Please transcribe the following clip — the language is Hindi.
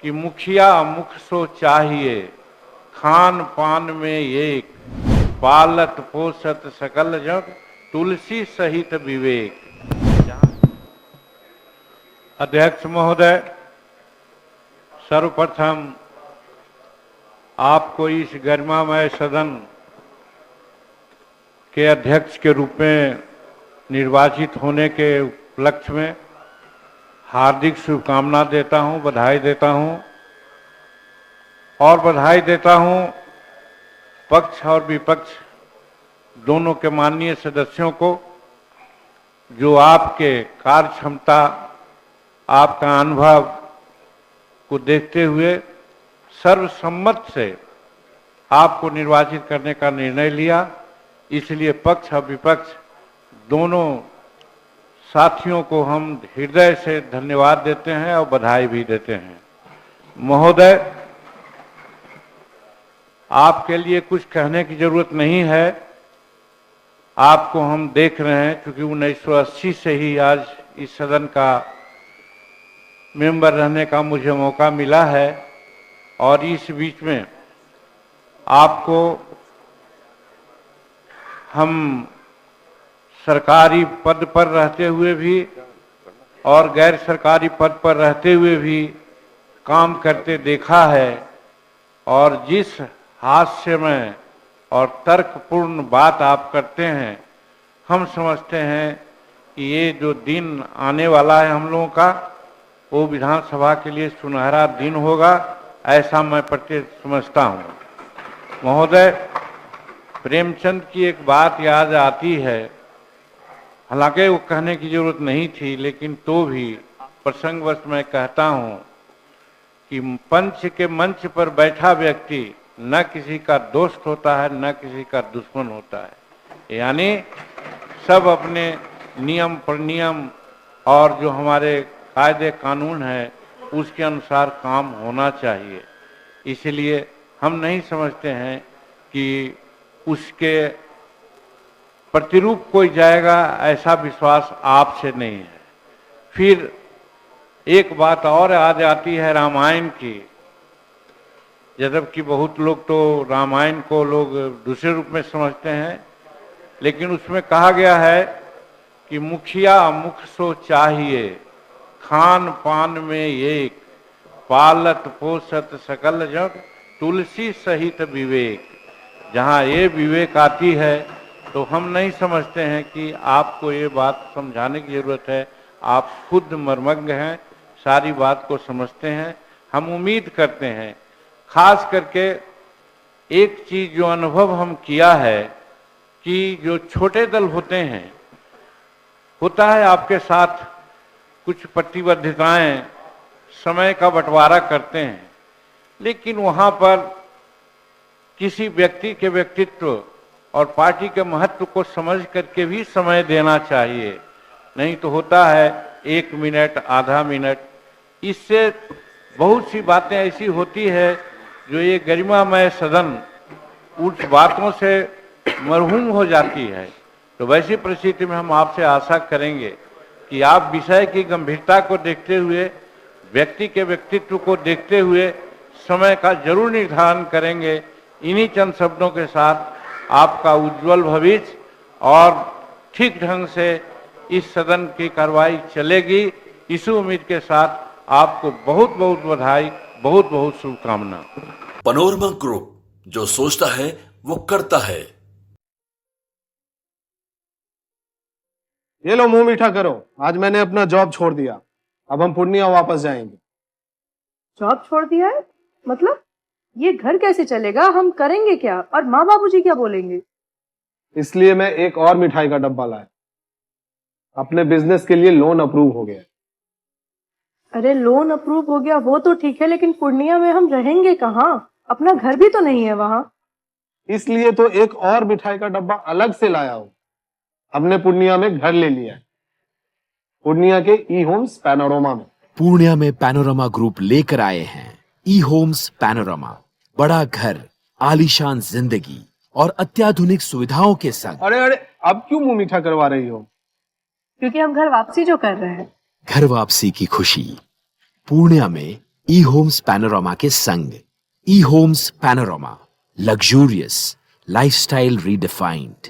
कि मुखिया मुख सो चाहिए, खान पान में एक, पालत पोषत सकल जग, तुलसी सहित विवेक। अध्यक्ष महोदय, सर्वप्रथम आपको इस गरिमामय सदन के अध्यक्ष के रूप में निर्वाचित होने के उपलक्ष्य में हार्दिक शुभकामना देता हूं, बधाई देता हूं और बधाई देता हूं पक्ष और विपक्ष दोनों के माननीय सदस्यों को, जो आपके कार्य क्षमता, आपका अनुभव को देखते हुए सर्वसम्मत से आपको निर्वाचित करने का निर्णय लिया। इसलिए पक्ष और विपक्ष दोनों साथियों को हम हृदय से धन्यवाद देते हैं और बधाई भी देते हैं। महोदय, आपके लिए कुछ कहने की जरूरत नहीं है। आपको हम देख रहे हैं, क्योंकि 1980 से ही आज इस सदन का मेंबर रहने का मुझे मौका मिला है और इस बीच में आपको हम सरकारी पद पर रहते हुए भी और गैर सरकारी पद पर रहते हुए भी काम करते देखा है और जिस हास्यमय और तर्कपूर्ण बात आप करते हैं, हम समझते हैं कि ये जो दिन आने वाला है हम लोगों का, वो विधानसभा के लिए सुनहरा दिन होगा, ऐसा मैं प्रत्येक समझता हूँ। महोदय, प्रेमचंद की एक बात याद आती है, हालांकि वो कहने की जरूरत नहीं थी, लेकिन तो भी प्रसंगवश मैं कहता हूँ कि पंच के मंच पर बैठा व्यक्ति न किसी का दोस्त होता है, न किसी का दुश्मन होता है। यानी सब अपने नियम प्रनियम और जो हमारे कायदे कानून है उसके अनुसार काम होना चाहिए। इसलिए हम नहीं समझते हैं कि उसके प्रतिरूप कोई जाएगा, ऐसा विश्वास आपसे नहीं है। फिर एक बात और आ जाती है रामायण की, जबकि बहुत लोग तो रामायण को लोग दूसरे रूप में समझते हैं, लेकिन उसमें कहा गया है कि मुखिया मुख सो चाहिए, खान पान में एक, पालत पोषत सकल जग, तुलसी सहित विवेक। जहाँ ये विवेक आती है तो हम नहीं समझते हैं कि आपको ये बात समझाने की जरूरत है। आप खुद मर्मज्ञ हैं, सारी बात को समझते हैं। हम उम्मीद करते हैं, खास करके एक चीज जो अनुभव हम किया है कि जो छोटे दल होते हैं, होता है आपके साथ कुछ प्रतिबद्धताएं, समय का बंटवारा करते हैं, लेकिन वहां पर किसी व्यक्ति के व्यक्तित्व और पार्टी के महत्व को समझ करके भी समय देना चाहिए। नहीं तो होता है 1 मिनट, आधा मिनट, इससे बहुत सी बातें ऐसी होती है जो ये गरिमामय सदन उस बातों से मरहूम हो जाती है। तो वैसी परिस्थिति में हम आपसे आशा करेंगे कि आप विषय की गंभीरता को देखते हुए, व्यक्ति के व्यक्तित्व को देखते हुए समय का जरूर निर्धारण करेंगे। इन्हीं चंद शब्दों के साथ आपका उज्जवल भविष्य और ठीक ढंग से इस सदन की कार्रवाई चलेगी, इसी उम्मीद के साथ आपको बहुत बहुत बधाई, बहुत बहुत शुभकामना। पैनोरमा ग्रुप, जो सोचता है वो करता है। ये लो, मुंह मीठा करो। आज मैंने अपना जॉब छोड़ दिया, अब हम पूर्णिया वापस जाएंगे। जॉब छोड़ दिया है? मतलब ये घर कैसे चलेगा? हम करेंगे क्या? और माँ बाबूजी क्या बोलेंगे? इसलिए मैं एक और मिठाई का डब्बा लाया। अपने बिजनेस के लिए लोन अप्रूव हो गया। अरे लोन अप्रूव हो गया वो तो ठीक है, लेकिन पूर्णिया में हम रहेंगे कहाँ? अपना घर भी तो नहीं है वहाँ। इसलिए तो एक और मिठाई का डब्बा अलग से लाया हूँ। हमने पूर्णिया में घर ले लिया है, पूर्णिया के ई होम्स पैनोरमा में। पूर्णिया में पैनोरमा ग्रुप लेकर आए हैं ई होम्स पैनोरमा। बड़ा घर, आलीशान जिंदगी और अत्याधुनिक सुविधाओं के संग। अरे अरे, अब क्यों मुंह मीठा करवा रही हो? क्योंकि हम घर वापसी जो कर रहे हैं। घर वापसी की खुशी पूर्णिया में ई होम्स पैनोरामा के संग। ई Homes Panorama, luxurious lifestyle redefined.